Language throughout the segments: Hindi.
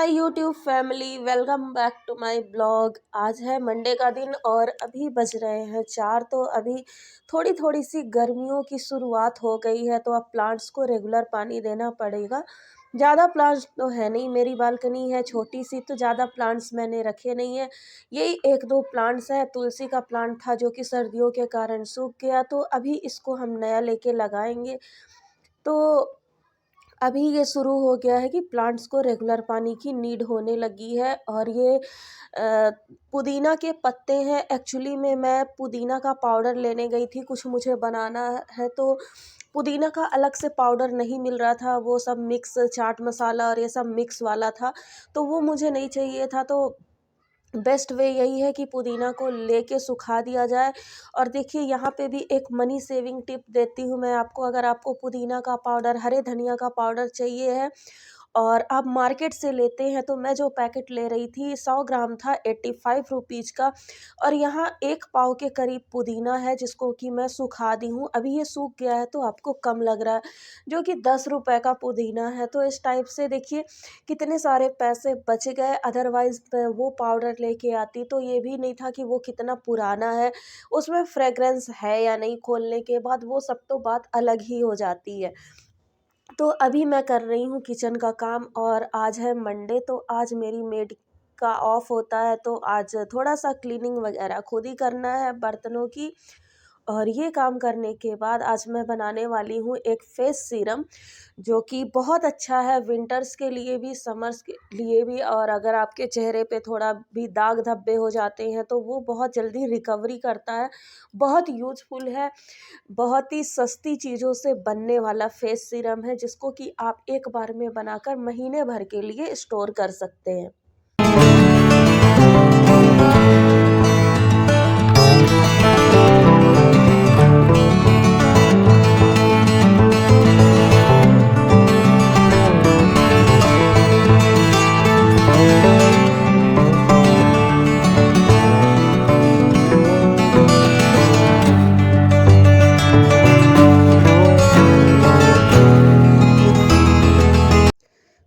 My YouTube family, welcome back to my blog. आज है मंडे का दिन और अभी बज रहे हैं 4। तो अभी थोड़ी थोड़ी सी गर्मियों की शुरुआत हो गई है, तो अब प्लांट्स को रेगुलर पानी देना पड़ेगा। ज़्यादा प्लांट्स तो है नहीं, मेरी बालकनी है छोटी सी, तो ज़्यादा प्लांट्स मैंने रखे नहीं है। यही एक दो प्लांट्स है। तुलसी का प्लांट था जो कि सर्दियों के कारण सूख गया, तो अभी इसको हम नया लेके लगाएंगे। तो अभी ये शुरू हो गया है कि प्लांट्स को रेगुलर पानी की नीड होने लगी है। और ये पुदीना के पत्ते हैं। एक्चुअली में मैं पुदीना का पाउडर लेने गई थी, कुछ मुझे बनाना है, तो पुदीना का अलग से पाउडर नहीं मिल रहा था। वो सब मिक्स चाट मसाला और ये सब मिक्स वाला था, तो वो मुझे नहीं चाहिए था। तो बेस्ट वे यही है कि पुदीना को लेके सुखा दिया जाए। और देखिए, यहाँ पे भी एक मनी सेविंग टिप देती हूँ मैं आपको। अगर आपको पुदीना का पाउडर, हरे धनिया का पाउडर चाहिए है और आप मार्केट से लेते हैं, तो मैं जो पैकेट ले रही थी 100 ग्राम था, 85 रुपीज़ का। और यहाँ 1 पाव के करीब पुदीना है, जिसको कि मैं सुखा दी हूँ। अभी ये सूख गया है तो आपको कम लग रहा है, जो कि 10 रुपए का पुदीना है। तो इस टाइप से देखिए कितने सारे पैसे बच गए। अदरवाइज़ मैं वो पाउडर लेके आती तो ये भी नहीं था कि वो कितना पुराना है, उसमें फ्रेग्रेंस है या नहीं, खोलने के बाद वो सब तो बात अलग ही हो जाती है। तो अभी मैं कर रही हूँ किचन का काम, और आज है मंडे, तो आज मेरी मेड का ऑफ होता है, तो आज थोड़ा सा क्लीनिंग वगैरह खुद ही करना है बर्तनों की। और ये काम करने के बाद आज मैं बनाने वाली हूँ एक फेस सीरम, जो कि बहुत अच्छा है विंटर्स के लिए भी, समर्स के लिए भी। और अगर आपके चेहरे पे थोड़ा भी दाग धब्बे हो जाते हैं, तो वो बहुत जल्दी रिकवरी करता है। बहुत यूज़फुल है। बहुत ही सस्ती चीज़ों से बनने वाला फेस सीरम है, जिसको कि आप एक बार में बनाकर महीने भर के लिए स्टोर कर सकते हैं।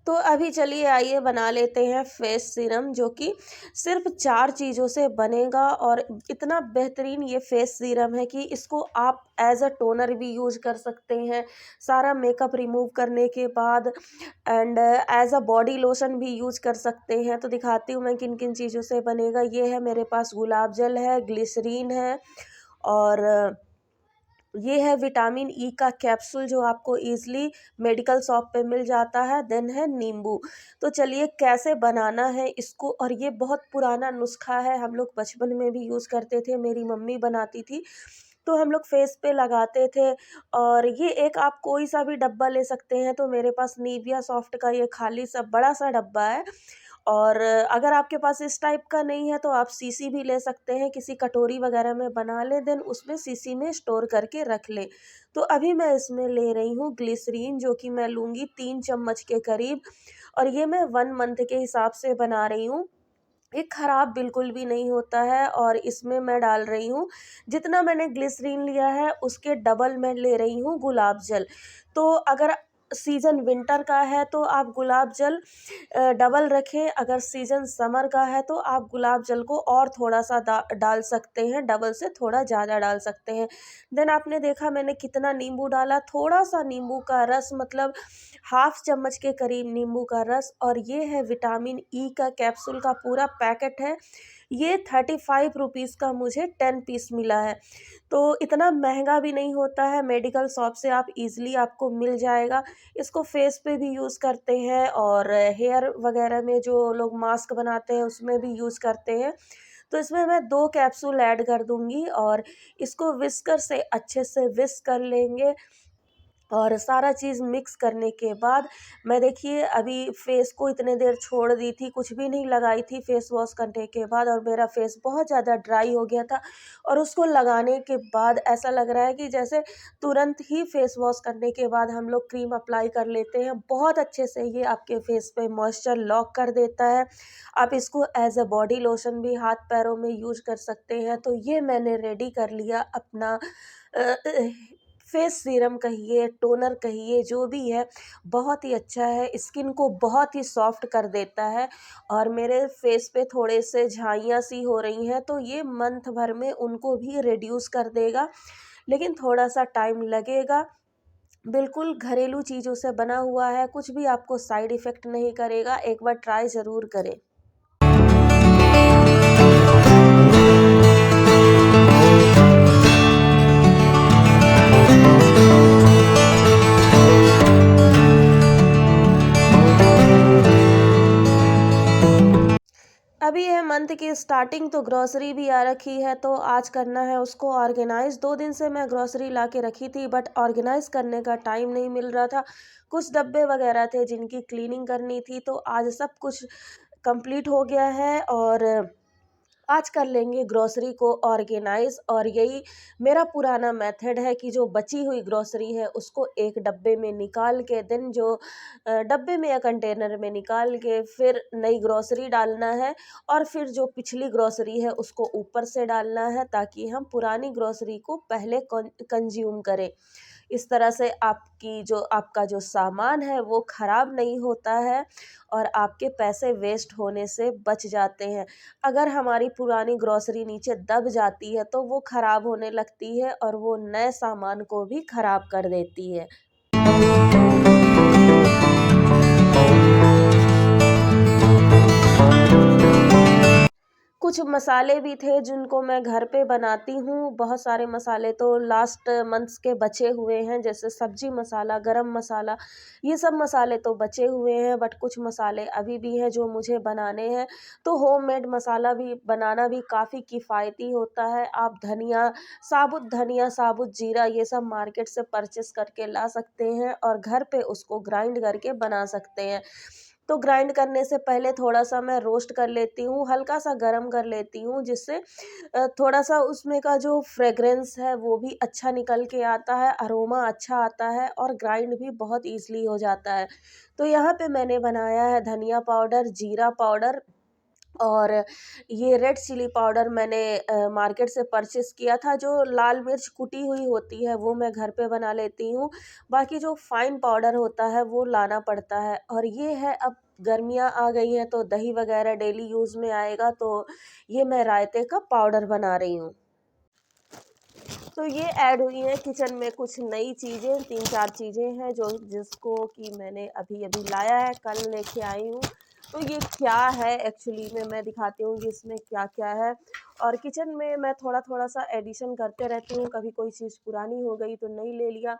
तो अभी चलिए आइए बना लेते हैं फेस सीरम, जो कि सिर्फ 4 चीज़ों से बनेगा। और इतना बेहतरीन ये फेस सीरम है कि इसको आप एज अ टोनर भी यूज कर सकते हैं, सारा मेकअप रिमूव करने के बाद। And as a body lotion भी यूज कर सकते हैं। तो दिखाती हूँ मैं किन किन चीज़ों से बनेगा। ये है मेरे पास गुलाब जल है, ग्लिसरीन है, और ये है विटामिन ई का कैप्सूल, जो आपको ईज़िली मेडिकल शॉप पे मिल जाता है। देन है नींबू। तो चलिए कैसे बनाना है इसको। और ये बहुत पुराना नुस्खा है, हम लोग बचपन में भी यूज़ करते थे, मेरी मम्मी बनाती थी, तो हम लोग फेस पे लगाते थे। और ये एक आप कोई सा भी डब्बा ले सकते हैं। तो मेरे पास निविया सॉफ्ट का ये खाली सा बड़ा सा डब्बा है। और अगर आपके पास इस टाइप का नहीं है, तो आप सीसी भी ले सकते हैं, किसी कटोरी वगैरह में बना लें, देन उसमें सीसी में स्टोर करके रख लें। तो अभी मैं इसमें ले रही हूँ ग्लिसरीन, जो कि मैं लूँगी 3 चम्मच के करीब। और ये मैं 1 मंथ के हिसाब से बना रही हूँ। ये ख़राब बिल्कुल भी नहीं होता है। और इसमें मैं डाल रही हूँ, जितना मैंने ग्लिसरीन लिया है उसके डबल मैं ले रही हूँ गुलाब जल। तो अगर सीज़न विंटर का है तो आप गुलाब जल डबल रखें। अगर सीज़न समर का है तो आप गुलाब जल को और थोड़ा सा डाल सकते हैं, डबल से थोड़ा ज़्यादा डाल सकते हैं। देन आपने देखा मैंने कितना नींबू डाला, थोड़ा सा नींबू का रस, मतलब हाफ चम्मच के करीब नींबू का रस। और ये है विटामिन ई का कैप्सूल का पूरा पैकेट है। ये 35 रुपीज़ का मुझे 10 पीस मिला है। तो इतना महंगा भी नहीं होता है, मेडिकल शॉप से आप इजीली आपको मिल जाएगा। इसको फेस पे भी यूज़ करते हैं, और हेयर वगैरह में जो लोग मास्क बनाते हैं उसमें भी यूज़ करते हैं। तो इसमें मैं 2 कैप्सूल ऐड कर दूँगी, और इसको विस्कर से अच्छे से विस्क कर लेंगे। और सारा चीज़ मिक्स करने के बाद मैं, देखिए, अभी फेस को इतने देर छोड़ दी थी, कुछ भी नहीं लगाई थी फेस वॉश करने के बाद, और मेरा फेस बहुत ज़्यादा ड्राई हो गया था। और उसको लगाने के बाद ऐसा लग रहा है कि जैसे तुरंत ही फेस वॉश करने के बाद हम लोग क्रीम अप्लाई कर लेते हैं। बहुत अच्छे से ये आपके फेस पे मॉइस्चर लॉक कर देता है। आप इसको एज अ बॉडी लोशन भी हाथ पैरों में यूज कर सकते हैं। तो ये मैंने रेडी कर लिया अपना फेस सीरम कहिए, टोनर कहिए, जो भी है बहुत ही अच्छा है, स्किन को बहुत ही सॉफ्ट कर देता है। और मेरे फेस पे थोड़े से झाइयाँ सी हो रही हैं, तो ये मंथ भर में उनको भी रिड्यूस कर देगा, लेकिन थोड़ा सा टाइम लगेगा। बिल्कुल घरेलू चीज़ों से बना हुआ है, कुछ भी आपको साइड इफ़ेक्ट नहीं करेगा, एक बार ट्राई ज़रूर करें। अभी है मंथ की स्टार्टिंग, तो ग्रॉसरी भी आ रखी है, तो आज करना है उसको ऑर्गेनाइज। 2 दिन से मैं ग्रॉसरी ला के रखी थी, बट ऑर्गेनाइज करने का टाइम नहीं मिल रहा था। कुछ डब्बे वगैरह थे जिनकी क्लीनिंग करनी थी, तो आज सब कुछ कंप्लीट हो गया है और आज कर लेंगे ग्रॉसरी को ऑर्गेनाइज। और यही मेरा पुराना मेथड है कि जो बची हुई ग्रॉसरी है उसको एक डब्बे में निकाल के, देन जो डब्बे में या कंटेनर में निकाल के फिर नई ग्रॉसरी डालना है, और फिर जो पिछली ग्रॉसरी है उसको ऊपर से डालना है, ताकि हम पुरानी ग्रॉसरी को पहले कंज्यूम करें। इस तरह से आपका जो सामान है वो ख़राब नहीं होता है, और आपके पैसे वेस्ट होने से बच जाते हैं। अगर हमारी पुरानी ग्रॉसरी नीचे दब जाती है तो वो ख़राब होने लगती है, और वो नए सामान को भी ख़राब कर देती है। कुछ मसाले भी थे जिनको मैं घर पे बनाती हूँ, बहुत सारे मसाले तो लास्ट मंथ्स के बचे हुए हैं, जैसे सब्जी मसाला, गरम मसाला, ये सब मसाले तो बचे हुए हैं, बट कुछ मसाले अभी भी हैं जो मुझे बनाने हैं। तो होममेड मसाला भी बनाना भी काफ़ी किफ़ायती होता है। आप धनिया, साबुत जीरा, ये सब मार्केट से परचेस करके ला सकते हैं, और घर पे उसको ग्राइंड करके बना सकते हैं। तो ग्राइंड करने से पहले थोड़ा-सा मैं रोस्ट कर लेती हूँ, हल्का-सा गरम कर लेती हूँ, जिससे थोड़ा-सा उसमें का जो फ्रेग्रेंस है वो भी अच्छा निकल के आता है, अरोमा अच्छा आता है, और ग्राइंड भी बहुत ईज़िली हो जाता है। तो यहाँ पे मैंने बनाया है धनिया पाउडर, जीरा पाउडर, और ये रेड चिली पाउडर मैंने मार्केट से परचेस किया था। जो लाल मिर्च कुटी हुई होती है वो मैं घर पे बना लेती हूँ, बाकी जो फाइन पाउडर होता है वो लाना पड़ता है। और ये है, अब गर्मियाँ आ गई हैं तो दही वगैरह डेली यूज़ में आएगा, तो ये मैं रायते का पाउडर बना रही हूँ। तो ये ऐड हुई हैं किचन में कुछ नई चीज़ें, 3-4 चीज़ें हैं जिसको कि मैंने अभी-अभी लाया है, कल लेके आई हूँ। तो ये क्या है एक्चुअली में, मैं दिखाती हूँ कि इसमें क्या-क्या है। और किचन में मैं थोड़ा-थोड़ा सा एडिशन करते रहती हूँ, कभी कोई चीज़ पुरानी हो गई तो नई ले लिया।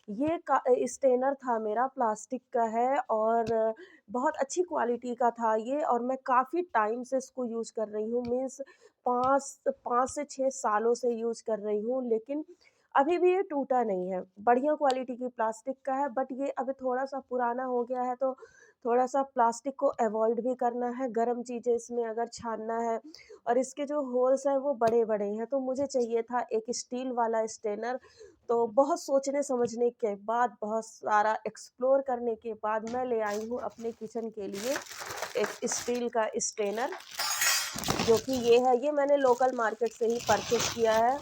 ये स्टेनर था मेरा, प्लास्टिक का है, और बहुत अच्छी क्वालिटी का था ये, और मैं काफ़ी टाइम से इसको यूज़ कर रही हूँ, मीन्स 5 से 6 सालों से यूज़ कर रही हूँ, लेकिन अभी भी ये टूटा नहीं है। बढ़िया क्वालिटी की प्लास्टिक का है, बट ये अभी थोड़ा-सा पुराना हो गया है, तो थोड़ा-सा प्लास्टिक को अवॉइड भी करना है, गरम चीज़ें इसमें अगर छानना है, और इसके जो होल्स हैं वो बड़े-बड़े हैं, तो मुझे चाहिए था एक स्टील वाला स्टेनर। तो बहुत सोचने समझने के बाद, बहुत सारा एक्सप्लोर करने के बाद मैं ले आई हूँ अपने किचन के लिए एक स्टील का स्टेनर, जो कि ये है। ये मैंने लोकल मार्केट से ही परचेस किया है।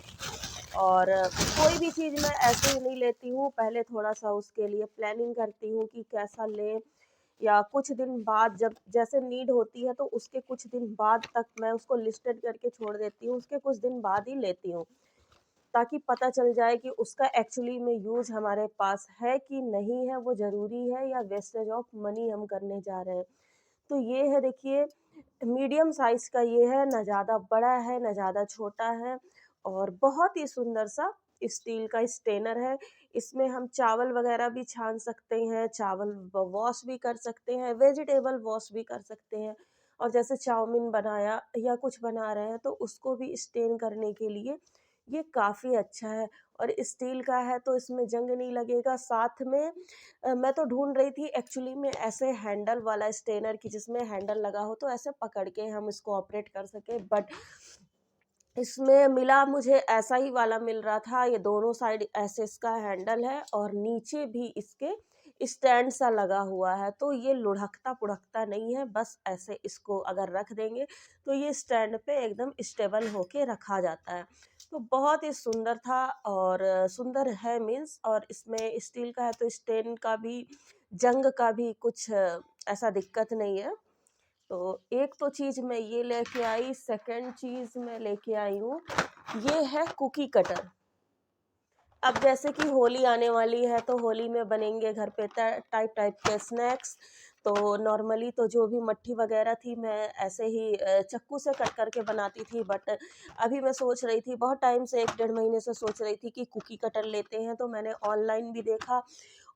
और कोई भी चीज़ मैं ऐसे ही नहीं लेती हूँ, पहले थोड़ा-सा उसके लिए प्लानिंग करती हूँ कि कैसा लें, या कुछ दिन बाद जब जैसे नीड होती है तो उसके कुछ दिन बाद तक मैं उसको लिस्टेड करके छोड़ देती हूँ, उसके कुछ दिन बाद ही लेती हूँ, ताकि पता चल जाए कि उसका एक्चुअली में यूज़ हमारे पास है कि नहीं है, वो ज़रूरी है या वेस्टेज ऑफ मनी हम करने जा रहे हैं। तो ये है, देखिए, मीडियम साइज़ का ये है, ना ज़्यादा बड़ा है, ना ज़्यादा छोटा है, और बहुत ही सुंदर सा स्टील का स्टेनर है। इसमें हम चावल वगैरह भी छान सकते हैं, चावल व वॉश भी कर सकते हैं, वेजिटेबल वॉश भी कर सकते हैं, और जैसे चाउमीन बनाया या कुछ बना रहे हैं तो उसको भी स्टेन करने के लिए ये काफ़ी अच्छा है। और स्टील का है तो इसमें जंग नहीं लगेगा। साथ में मैं तो ढूँढ रही थी एक्चुअली में ऐसे हैंडल वाला स्टेनर, कि जिसमें हैंडल लगा हो तो ऐसे पकड़ के हम इसको ऑपरेट कर सकें, बट इसमें मिला मुझे ऐसा ही वाला मिल रहा था। ये दोनों साइड ऐसे इसका हैंडल है, और नीचे भी इसके स्टैंड सा लगा हुआ है, तो ये लुढ़कता-पुढ़कता नहीं है, बस ऐसे इसको अगर रख देंगे तो ये स्टैंड पे एकदम स्टेबल होके रखा जाता है। तो बहुत ही सुंदर था और सुंदर है मीन्स, और इसमें स्टील का है तो स्टेन का भी, जंग का भी कुछ ऐसा दिक्कत नहीं है। तो एक तो चीज़ मैं ये लेके आई, सेकंड चीज़ मैं लेके आई हूँ, ये है कुकी कटर। अब जैसे कि होली आने वाली है तो होली में बनेंगे घर पे टाइप टाइप के स्नैक्स। तो नॉर्मली तो जो भी मट्ठी वगैरह थी मैं ऐसे ही चाकू से कट करके बनाती थी, बट अभी मैं सोच रही थी, बहुत टाइम से 1 डेढ़ महीने से सोच रही थी कि कुकी कटर लेते हैं। तो मैंने ऑनलाइन भी देखा,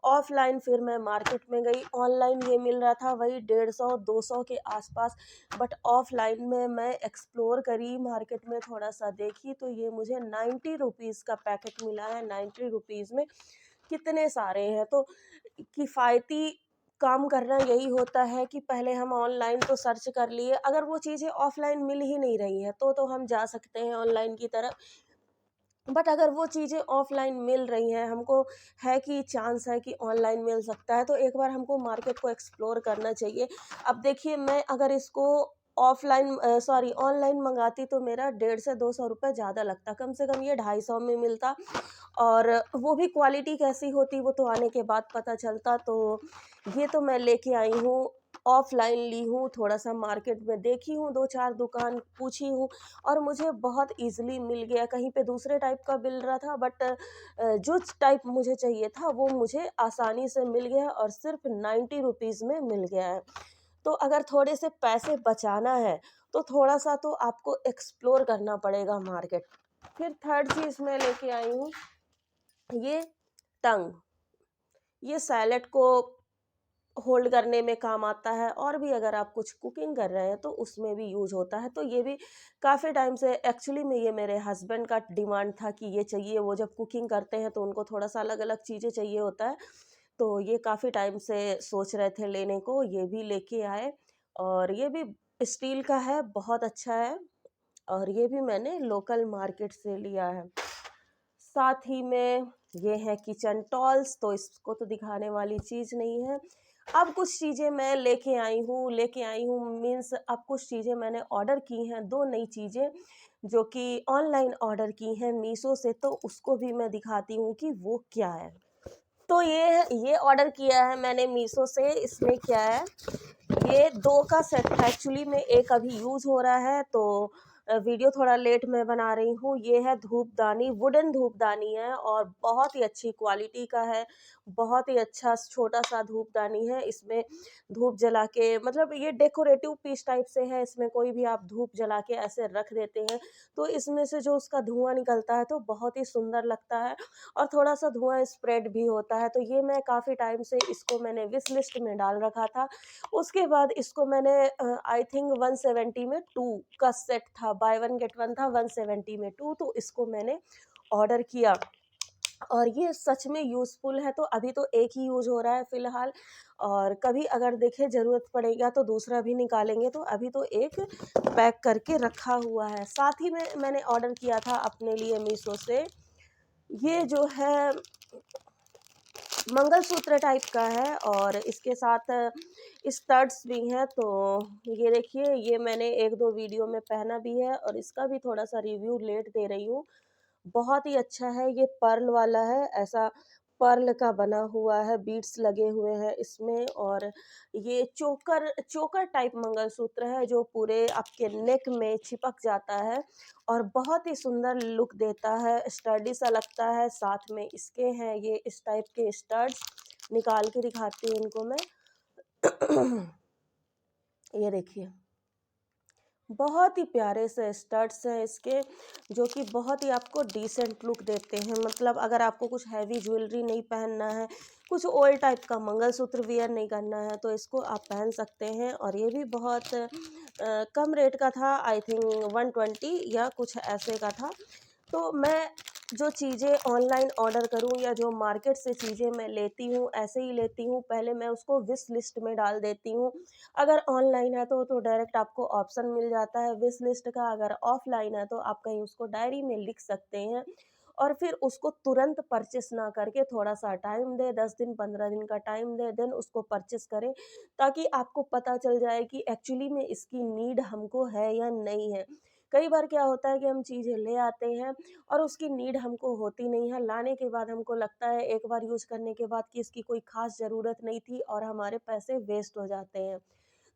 ऑफलाइन फिर मैं मार्केट में गई। ऑनलाइन ये मिल रहा था वही 150-200 के आसपास, बट ऑफलाइन में मैं एक्सप्लोर करी, मार्केट में थोड़ा सा देखी, तो ये मुझे 90 रुपीज़ का पैकेट मिला है। 90 रुपीज़ में कितने सारे हैं। तो किफ़ायती काम करना यही होता है कि पहले हम ऑनलाइन तो सर्च कर लिए, अगर वो चीज़ें ऑफलाइन मिल ही नहीं रही हैं तो हम जा सकते हैं ऑनलाइन की तरफ। बट अगर वो चीज़ें ऑफलाइन मिल रही हैं, हमको है कि चांस है कि ऑनलाइन मिल सकता है, तो एक बार हमको मार्केट को एक्सप्लोर करना चाहिए। अब देखिए, मैं अगर इसको ऑफलाइन सॉरी ऑनलाइन मंगाती तो मेरा 150 से 200 रुपये ज़्यादा लगता, कम से कम ये 250 में मिलता। और वो भी क्वालिटी कैसी होती वो तो आने के बाद पता चलता। तो ये तो मैं लेके आई हूँ, ऑफलाइन ली हूँ, थोड़ा सा मार्केट में देखी हूँ, 2-4 दुकान पूछी हूँ, और मुझे बहुत ईज़िली मिल गया। कहीं पे दूसरे टाइप का मिल रहा था, बट जो टाइप मुझे चाहिए था वो मुझे आसानी से मिल गया और सिर्फ़ 90 रुपीज़ में मिल गया है। तो अगर थोड़े से पैसे बचाना है, तो थोड़ा-सा तो आपको एक्सप्लोर करना पड़ेगा मार्केट। फिर थर्ड चीज़ मैं लेके आई हूँ, ये टंग। ये सैलेड को होल्ड करने में काम आता है, और भी अगर आप कुछ कुकिंग कर रहे हैं तो उसमें भी यूज़ होता है। तो ये भी काफ़ी टाइम से एक्चुअली में ये मेरे हस्बैंड का डिमांड था कि ये चाहिए, वो जब कुकिंग करते हैं तो उनको थोड़ा-सा अलग-अलग चीज़ें चाहिए होता है। तो ये काफ़ी टाइम से सोच रहे थे लेने को, ये भी लेके आए, और ये भी स्टील का है, बहुत अच्छा है, और ये भी मैंने लोकल मार्केट से लिया है। साथ ही में ये है किचन टॉल्स, तो इसको तो दिखाने वाली चीज़ नहीं है। अब कुछ चीज़ें मैं लेके आई हूँ मीन्स अब कुछ चीज़ें मैंने ऑर्डर की हैं, 2 नई चीज़ें जो कि ऑनलाइन ऑर्डर की हैं मीशो से, तो उसको भी मैं दिखाती हूँ कि वो क्या है। तो ये ऑर्डर किया है मैंने मीशो से, इसमें क्या है, ये 2 का सेट है एक्चुअली में, एक अभी यूज़ हो रहा है, तो वीडियो थोड़ा लेट मैं बना रही हूँ। ये है धूपदानी, वुडन धूपदानी है और बहुत ही अच्छी क्वालिटी का है, बहुत ही अच्छा छोटा-सा धूपदानी है। इसमें धूप जला के, मतलब ये डेकोरेटिव पीस टाइप से है, इसमें कोई भी आप धूप जला के ऐसे रख देते हैं, तो इसमें से जो उसका धुआँ निकलता है तो बहुत ही सुंदर लगता है, और थोड़ा-सा धुआँ स्प्रेड भी होता है। तो ये मैं काफ़ी टाइम से इसको मैंने विश लिस्ट में डाल रखा था। उसके बाद इसको मैंने आई थिंक 170 में 2 का सेट था, बाय 1 गेट 1 था, 170 में 2, तो इसको मैंने ऑर्डर किया, और ये सच में यूज़फुल है। तो अभी तो एक ही यूज़ हो रहा है फ़िलहाल, और कभी अगर देखें ज़रूरत पड़ेगा तो दूसरा भी निकालेंगे, तो अभी तो एक पैक करके रखा हुआ है। साथ ही में मैंने ऑर्डर किया था अपने लिए मीशो से, ये जो है मंगलसूत्र टाइप का है, और इसके साथ स्टड्स भी हैं। तो ये देखिए, ये मैंने 1-2 वीडियो में पहना भी है, और इसका भी थोड़ा-सा रिव्यू लेट दे रही हूँ। बहुत ही अच्छा है, ये पर्ल वाला है, ऐसा पर्ल का बना हुआ है, बीड्स लगे हुए हैं इसमें, और ये चोकर चोकर टाइप मंगलसूत्र है जो पूरे आपके नेक में चिपक जाता है, और बहुत ही सुंदर लुक देता है, स्टर्डी सा लगता है। साथ में इसके हैं ये इस टाइप के स्टड्स, निकाल के दिखाती हूँ इनको मैं। ये देखिए, बहुत ही प्यारे से स्टड्स हैं इसके, जो कि बहुत ही आपको डिसेंट लुक देते हैं। मतलब अगर आपको कुछ हैवी ज्वेलरी नहीं पहनना है, कुछ ओल्ड टाइप का मंगलसूत्र वियर नहीं करना है, तो इसको आप पहन सकते हैं। और ये भी बहुत कम रेट का था, आई थिंक 120 या कुछ ऐसे का था। तो मैं जो चीज़ें ऑनलाइन ऑर्डर करूँ या जो मार्केट से चीज़ें मैं लेती हूँ, ऐसे ही लेती हूँ, पहले मैं उसको विश लिस्ट में डाल देती हूँ। अगर ऑनलाइन है तो डायरेक्ट आपको ऑप्शन मिल जाता है विश लिस्ट का, अगर ऑफलाइन है तो आप कहीं उसको डायरी में लिख सकते हैं, और फिर उसको तुरंत परचेस ना करके थोड़ा-सा टाइम दें, 10 दिन 15 दिन का टाइम दें, देन उसको परचेस करें, ताकि आपको पता चल जाए कि एक्चुअली में इसकी नीड हमको है या नहीं है। कई बार क्या होता है कि हम चीज़ें ले आते हैं और उसकी नीड हमको होती नहीं है, लाने के बाद हमको लगता है एक बार यूज़ करने के बाद कि इसकी कोई ख़ास ज़रूरत नहीं थी और हमारे पैसे वेस्ट हो जाते हैं।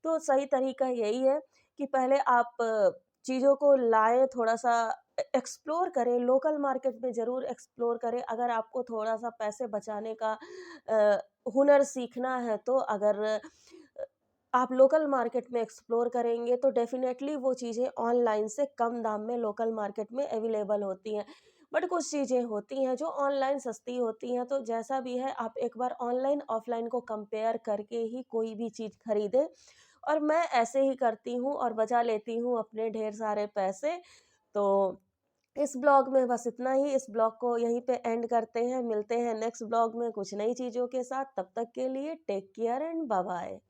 तो सही तरीका यही है कि पहले आप चीज़ों को लाएँ, थोड़ा-सा एक्सप्लोर करें, लोकल मार्केट में ज़रूर एक्सप्लोर करें। अगर आपको थोड़ा-सा पैसे बचाने का हुनर सीखना है, तो अगर आप लोकल मार्केट में एक्सप्लोर करेंगे तो डेफ़िनेटली वो चीज़ें ऑनलाइन से कम दाम में लोकल मार्केट में अवेलेबल होती हैं। बट कुछ चीज़ें होती हैं जो ऑनलाइन सस्ती होती हैं, तो जैसा भी है आप एक बार ऑनलाइन, ऑफ़लाइन को कंपेयर करके ही कोई भी चीज़ खरीदें। और मैं ऐसे ही करती हूँ और बचा लेती हूँ अपने ढेर सारे पैसे। तो इस ब्लॉग में बस इतना ही, इस ब्लॉग को यहीं पे एंड करते हैं। मिलते हैं नेक्स्ट ब्लॉग में कुछ नई चीज़ों के साथ, तब तक के लिए take care and bye bye.